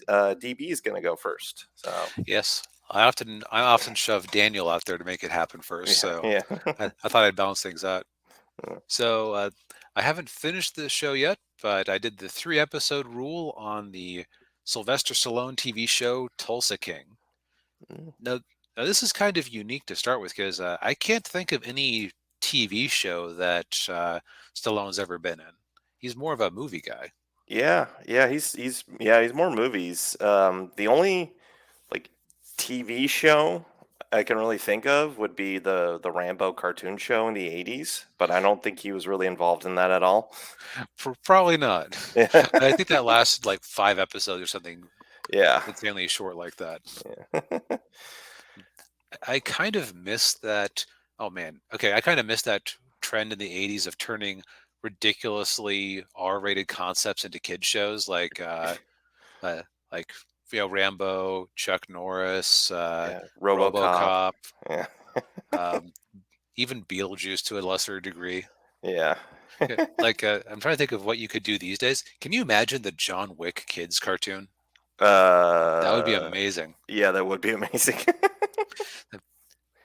DB is going to go first. So Yes, I often shove Daniel out there to make it happen first, yeah, so yeah. I thought I'd balance things out. So I haven't finished the show yet, but I did the 3 episode rule on the Sylvester Stallone TV show Tulsa King. Mm. Now, now this is kind of unique to start with because I can't think of any TV show that Stallone's ever been in. He's more of a movie guy. Yeah. He's more movies. The only like TV show I can really think of would be the Rambo cartoon show in the '80s, but I don't think he was really involved in that at all. Probably not. Yeah, I think that lasted like 5 episodes or something yeah, insanely short like that. yeah. I kind of miss that. Oh man. Okay, I kind of miss that trend in the 80s of turning ridiculously R-rated concepts into kid shows uh like Rambo, Chuck Norris, Yeah, RoboCop. RoboCop, Yeah, um even Beetlejuice to a lesser degree. yeah. Yeah, like I'm trying to think of what you could do these days. Can you imagine the John Wick kids cartoon? That would be uh, amazing. yeah, that would be amazing.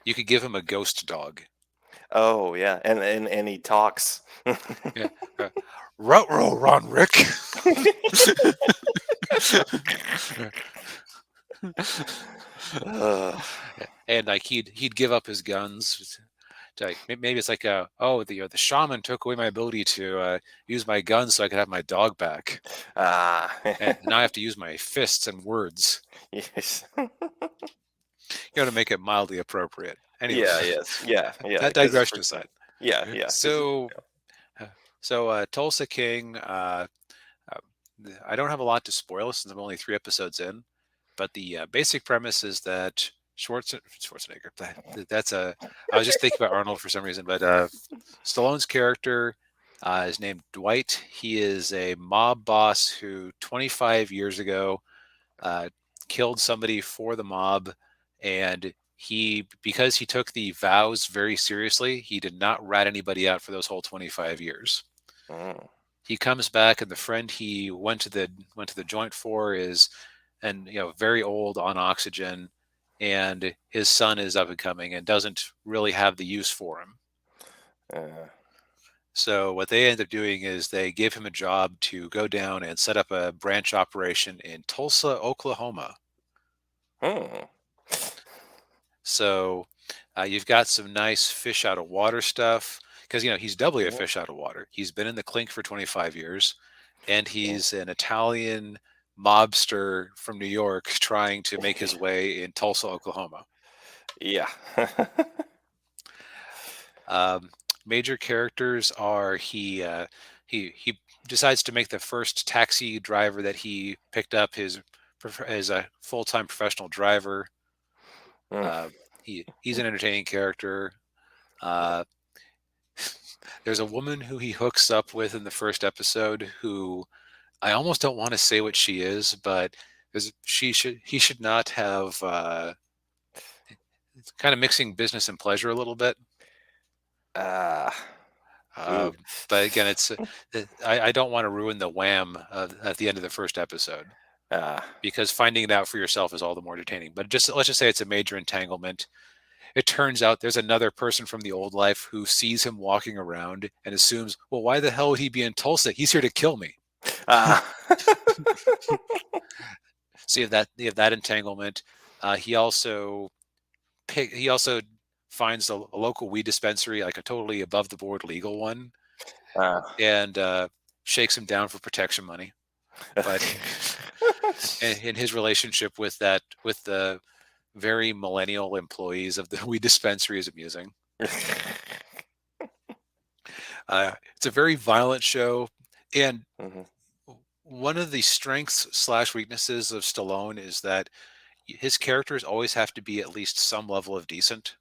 You could give him a ghost dog. Oh yeah, and he talks. Yeah. Row, run, Rick. Ugh. And like he'd give up his guns. Like maybe it's like the shaman took away my ability to use my guns so I could have my dog back, Ah, and now I have to use my fists and words, yes. to make it mildly appropriate. Anyway, Yeah, yes, yeah, that because digression for sure. aside. Yeah, because So uh, Tulsa King. Uh, I don't have a lot to spoil since I'm only 3 episodes in, but the basic premise is that Schwarzenegger. That's a. I was just thinking about Arnold for some reason, but Stallone's character is named Dwight. He is a mob boss who 25 years ago uh, killed somebody for the mob, and because he took the vows very seriously, he did not rat anybody out for those whole 25 years. mm, He comes back, and the friend he went to the joint for is, and very old on oxygen, and his son is up and coming and doesn't really have the use for him. uh, So what they end up doing is they give him a job to go down and set up a branch operation in Tulsa, Oklahoma. hmm, So you've got some nice fish out of water stuff because he's doubly a yeah, fish out of water. He's been in the clink for 25 years, and yeah, he's an Italian mobster from New York trying to make his way in Tulsa, Oklahoma. yeah. Um, Major characters are he decides to make the first taxi driver that he picked up as a full time professional driver. Mm, Uh, he's an entertaining character. Uh, there's a woman who he hooks up with in the first episode who I almost don't want to say what she is, but he should not have it's kind of mixing business and pleasure a little bit. ah, ooh, Uh, but again, I don't want to ruin the wham at the end of the first episode ah, because finding it out for yourself is all the more entertaining. But just let's just say it's a major entanglement. It turns out there's another person from the old life who sees him walking around and assumes, well, why the hell would he be in Tulsa? He's here to kill me. ah. So you have that entanglement. He also he also finds a local weed dispensary, like a totally above the board legal one, Ah. and shakes him down for protection money. But in his relationship with the very millennial employees of the weed dispensary is amusing. It's a very violent show, and Mhm, one of the strengths slash weaknesses of Stallone is that his characters always have to be at least some level of decent.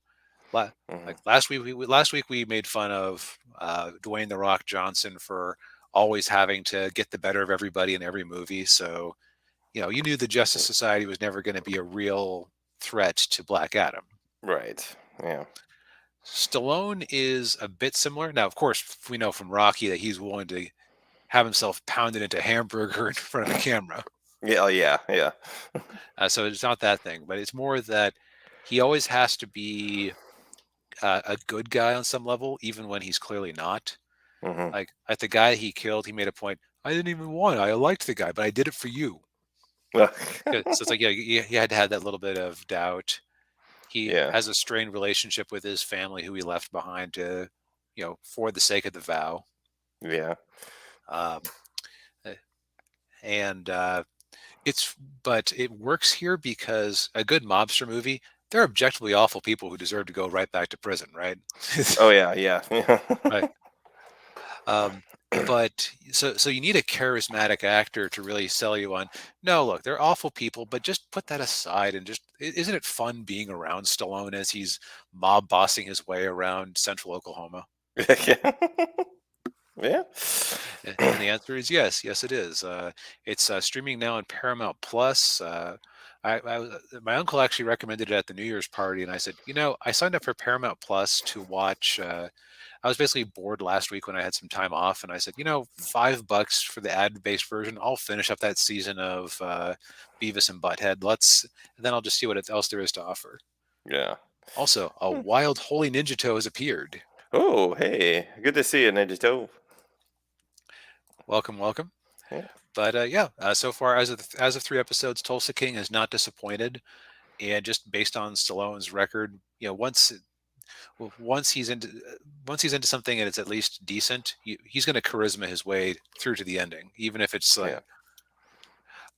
mhm. Like last week we made fun of Dwayne the Rock Johnson for always having to get the better of everybody in every movie. So you knew the Justice Society was never going to be a real threat to Black Adam. Right. Yeah. Stallone is a bit similar. Now, of course, we know from Rocky that he's willing to have himself pounded into hamburger in front of the camera. Yeah, oh, yeah, yeah. So it's not that thing, but it's more that he always has to be a good guy on some level, even when he's clearly not. Hmm. Like the guy he killed, he made a point. I didn't even want it. I liked the guy, but I did it for you. So it's like, yeah, he had to have that little bit of doubt. He Yeah, has a strained relationship with his family, who he left behind to, for the sake of the vow. yeah. Um, uh, and it's, but it works here because a good mobster movie, they're objectively awful people who deserve to go right back to prison, right? Oh yeah, yeah. Right. Um, but so you need a charismatic actor to really sell you on. No, look, they're awful people, but just put that aside and just isn't it fun being around Stallone as he's mob bossing his way around central Oklahoma? Yeah. Yeah. And the answer is yes, yes, it is. It's streaming now on Paramount Plus. My uncle actually recommended it at the New Year's party, and I said, I signed up for Paramount Plus to watch. I was basically bored last week when I had some time off, and I said, $5 for the ad-based version. I'll finish up that season of Beavis and Butthead. And then I'll just see what else there is to offer. Yeah. Also, a wild holy ninja toe has appeared. Oh, hey, good to see you, Ninja Toe. Welcome, welcome. Yeah. But yeah, so far as of 3 episodes, Tulsa King has not disappointed, and just based on Stallone's record, once he's into something and it's at least decent, he's going to charisma his way through to the ending, even if it's Yeah.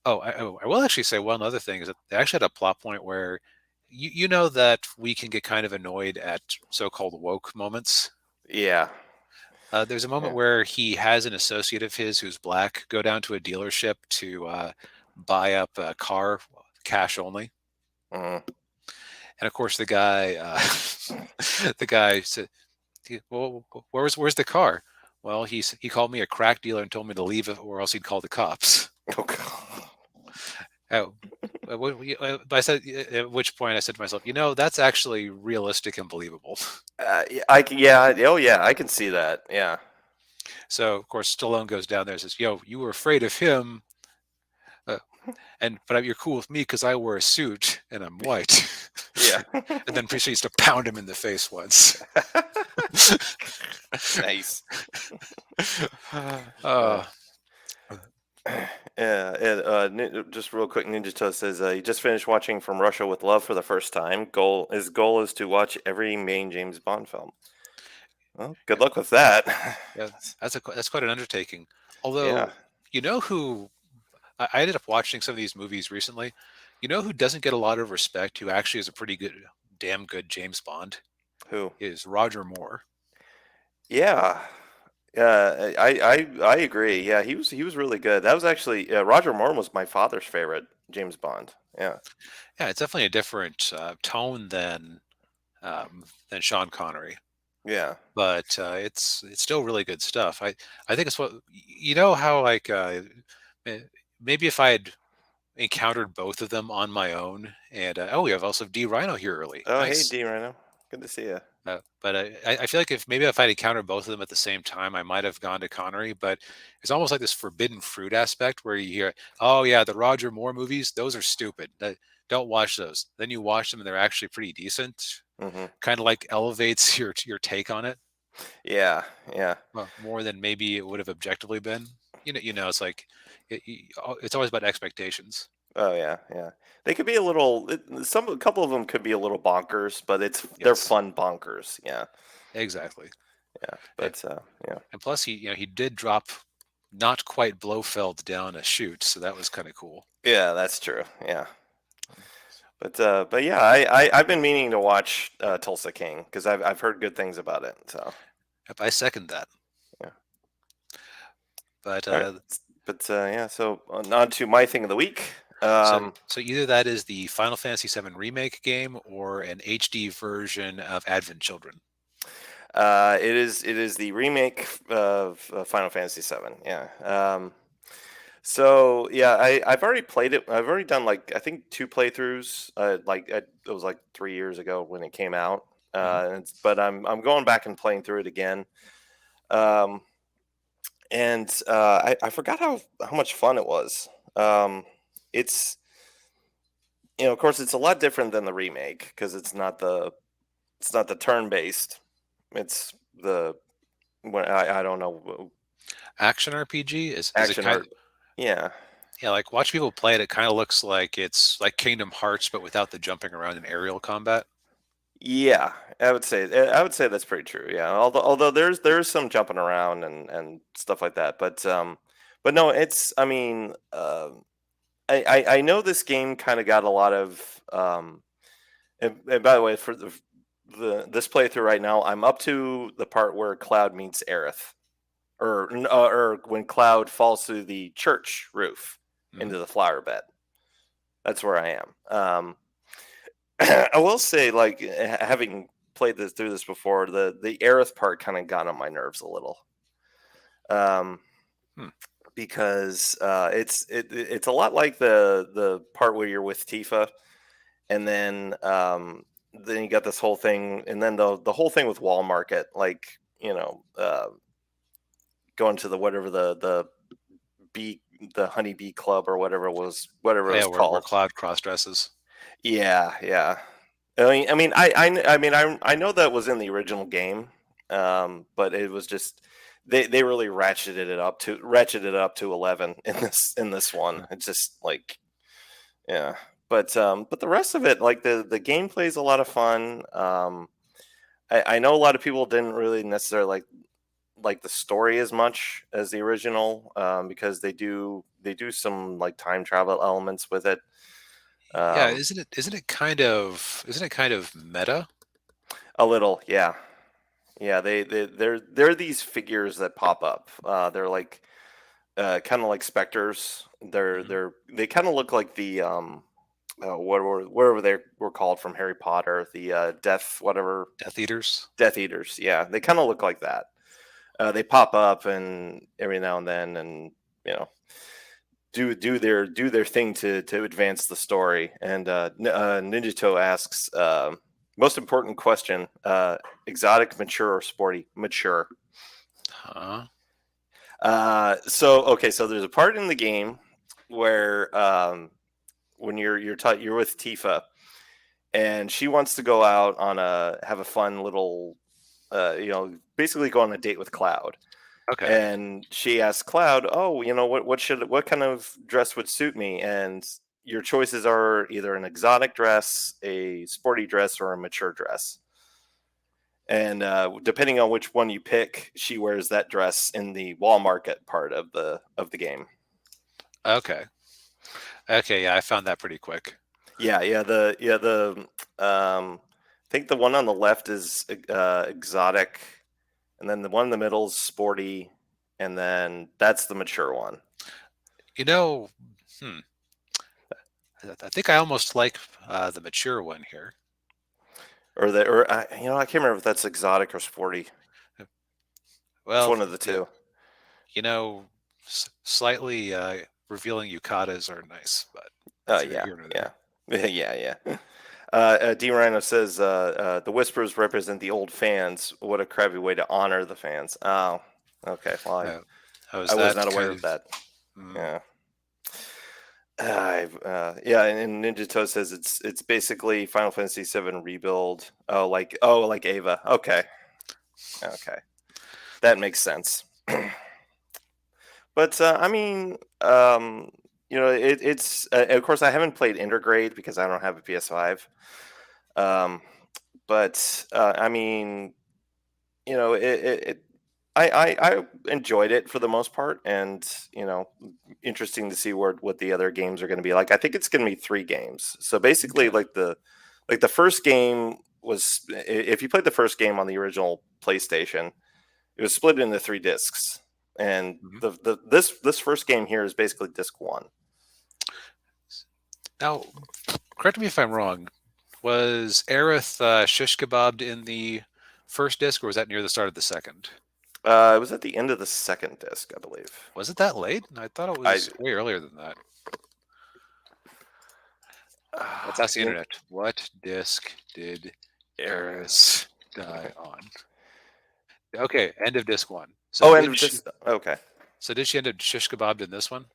I will actually say one other thing is that they actually had a plot point where you know that we can get kind of annoyed at so-called woke moments. Yeah. There's a moment Yeah. where he has an associate of his who's black go down to a dealership to buy up a car, cash only, Mhm. and of course the guy, the guy said, "Well, where's the car?" Well, he called me a crack dealer and told me to leave it, or else he'd call the cops. Oh, God. Oh, but I said, at which point I said to myself, that's actually realistic and believable. Yeah, yeah. Oh, yeah. I can see that. Yeah. So of course Stallone goes down there and says, "Yo, you were afraid of him, uh, but you're cool with me because I wear a suit and I'm white." Yeah. And then proceeds to pound him in the face once. Nice. Uh, uh, yeah. And just real quick, Ninja Toe says he just finished watching From Russia with Love for the first time. His goal is to watch every main James Bond film. Well, good luck with that. yeah, that's quite an undertaking. Yeah. Although, who I ended up watching some of these movies recently. You know who doesn't get a lot of respect, who actually is a damn good James Bond, Who? is Roger Moore. Yeah. I agree. Yeah, he was really good. That was actually Roger Moore was my father's favorite James Bond. Yeah. Yeah, it's definitely a different tone than Sean Connery, Yeah. but it's still really good stuff. I think it's what how like eh, maybe if I had encountered both of them on my own, and we have also D Rhino here early. Oh, hey Nice. D Rhino. Good to see you. But I feel like if I'd encountered both of them at the same time, I might have gone to Connery. But it's almost like this forbidden fruit aspect where you hear, "Oh yeah, the Roger Moore movies, those are stupid. Don't watch those." Then you watch them and they're actually pretty decent. Hmm. Kind of like elevates your take on it Yeah. Yeah. more than maybe it would have objectively been. It's like it's always about expectations. Oh yeah. Yeah. They could be a little. A couple of them could be a little bonkers, but they're Yes, fun bonkers. Yeah. exactly. Yeah. And, But yeah. and plus, he did drop not quite Blofeld down a chute, so that was kind of cool. Yeah, that's true. Yeah. But yeah, I've been meaning to watch Tulsa King because I've heard good things about it. So Yep, I second that. yeah. But All right. But yeah. So on to my thing of the week. so Um, so either that is the Final Fantasy VII remake game or an HD version of Advent Children. it is the remake of Final Fantasy VII. Yeah. So yeah, I've already played it. I've already done like I think two playthroughs. It was like 3 years ago when it came out. Mhm. But I'm going back and playing through it again. And I forgot how much fun it was. it's of course, it's a lot different than the remake because it's not the turn based. It's the I don't know, Action RPG is it action kind? art. Yeah, Yeah, like watch people play it. It kind of looks like it's like Kingdom Hearts, but without the jumping around and aerial combat. yeah. I would say that's pretty true. Yeah, although there's some jumping around and stuff like that, but no, it's I mean, I know this game kind of got a lot of and by the way, for the this playthrough right now, I'm up to the part where Cloud meets Aerith, or when Cloud falls through the church roof Hmm. into the flower bed. That's where I am. I will say, like, having played through this before, the Aerith part kind of got on my nerves a little, um, Hmm. because it's a lot like the part where you're with Tifa, and then you got this whole thing, and then the whole thing with Wall Market, like, going to the whatever the bee the honeybee club or whatever it Yeah, was where called. Cloud cross dresses. Yeah, yeah. I know that was in the original game, but it was just they really ratcheted it up to 11 in this one. It's just like, yeah, but the rest of it, like the gameplay is a lot of fun. I know a lot of people didn't really necessarily like the story as much as the original, because they do some like time travel elements with it. Yeah, Um, isn't it kind of meta? a little, yeah. Yeah, they're these figures that pop up. They're like, kind of like specters. Hmm. They kind of look like the whatever they were called from Harry Potter, the Death Eaters. Death Eaters. Yeah, they kind of look like that. They pop up and every now and then, and you know do their thing to advance the story. And Ninjato asks, most important question: exotic, mature, or sporty? Mature. Huh? So there's a part in the game where, when you're with Tifa, and she wants to go out on have a fun little, basically go on a date with Cloud. Okay. And she asks Cloud, "Oh, what kind of dress would suit me?" And your choices are either an exotic dress, a sporty dress, or a mature dress. And depending on which one you pick, she wears that dress in the wall market part of the game. Okay. Okay. Yeah, I found that pretty quick. I think the one on the left is exotic, and then the one in the middle is sporty, and then that's the mature one. You know, hmm, I think I almost like the mature one here. Or I can't remember if that's exotic or sporty. It's Well, one of the yeah, two. you know, slightly revealing yukatas are nice, but that's neither Yeah, here nor yeah, there. yeah, yeah. D. Rhino says, the whispers represent the old fans. What a crappy way to honor the fans. Oh, okay. Well, I, Uh, how is I was that not aware kind of of? that. Mm, Yeah. Yeah, and Ninja Toast says it's basically Final Fantasy VII rebuild. Oh, like Ava. Okay, okay, that makes sense. But I mean, it's of course I haven't played Intergrade because I don't have a PS5. Um, but I mean, it I enjoyed it for the most part, and interesting to see what the other games are going to be like. I think it's going to be 3 games. So basically, okay. like the first game was, if you played the first game on the original PlayStation, it was split into 3 discs, and Mhm. this first game here is basically disc one. Now, correct me if I'm wrong. Was Aerith shish kebabbed in the first disc, or was that near the start of the second? It was at the end of the second disc, I believe. Was it that late? I thought it I was way earlier than that. Let's uh, ask the in internet. What disc did Eris. Eris die on? Okay, end of disc one. So Oh, end did of she? this. Okay. So did she end up shish kebabbed in this one?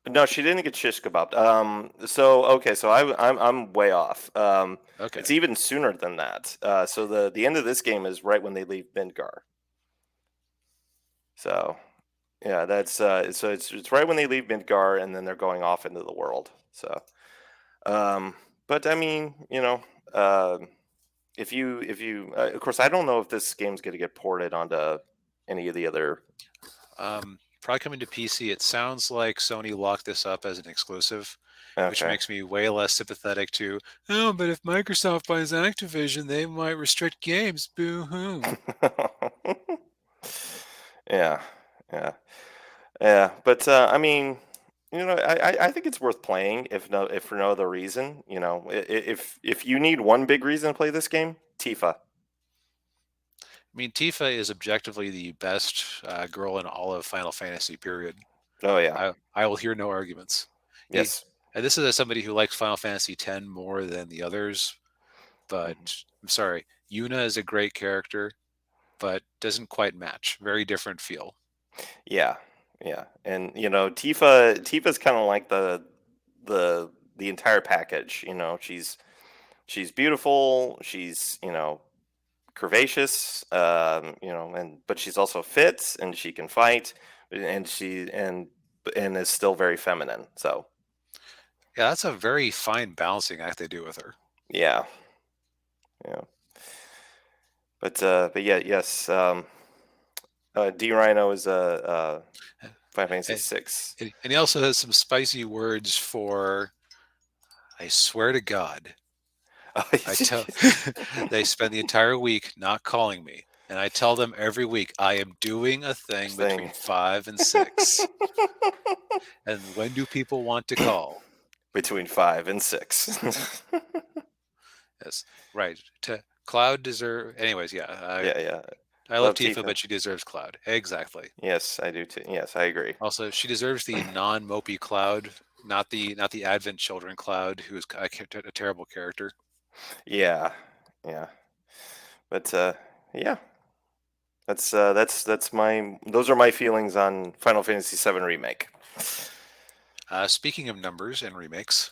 No, she didn't get shish kebabbed. So okay, so I'm way off. It's Okay. even sooner than that. So the end of this game is right when they leave Midgar. So yeah, that's so it's right when they leave Midgar, and then they're going off into the world. So, um, but I mean, if you of course, I don't know if this game's going to get ported onto any of the other. Probably coming to PC. It sounds like Sony locked this up as an exclusive, which Okay. makes me way less sympathetic to, oh, but if Microsoft buys Activision, they might restrict games. Boo hoo. Yeah, yeah, yeah. But I mean, I think it's worth playing if for no other reason. If you need one big reason to play this game, Tifa. I mean, Tifa is objectively the best girl in all of Final Fantasy, period. Oh yeah, I will hear no arguments. He, yes. and this is as somebody who likes Final Fantasy X more than the others, Mhm. but I'm sorry. Yuna is a great character, but doesn't quite match. Very different feel. Yeah, yeah, and Tifa's kind of like the entire package. She's beautiful. She's curvaceous. And but she's also fit and she can fight, and is still very feminine. So Yeah, that's a very fine balancing act they do with her. yeah, yeah. But yeah, yes. D Rhino is Final Fantasy And, 6. and he also has some spicy words for, I swear to God, I tell they spend the entire week not calling me. And I tell them every week I am doing a thing Thing between 5 and 6. And when do people want to call? between 5 and 6. Yes, right. Cloud deserve. Anyways, yeah. Yeah, yeah. I love Love Tifa, Tifa. but she deserves Cloud. Exactly. Yes, I do too. Yes, I agree. Also, she deserves the non-mopey Cloud, not the Advent Children Cloud, who is a terrible character. Yeah, yeah. But yeah, that's my those are my feelings on Final Fantasy VII Remake. Speaking of numbers and remakes,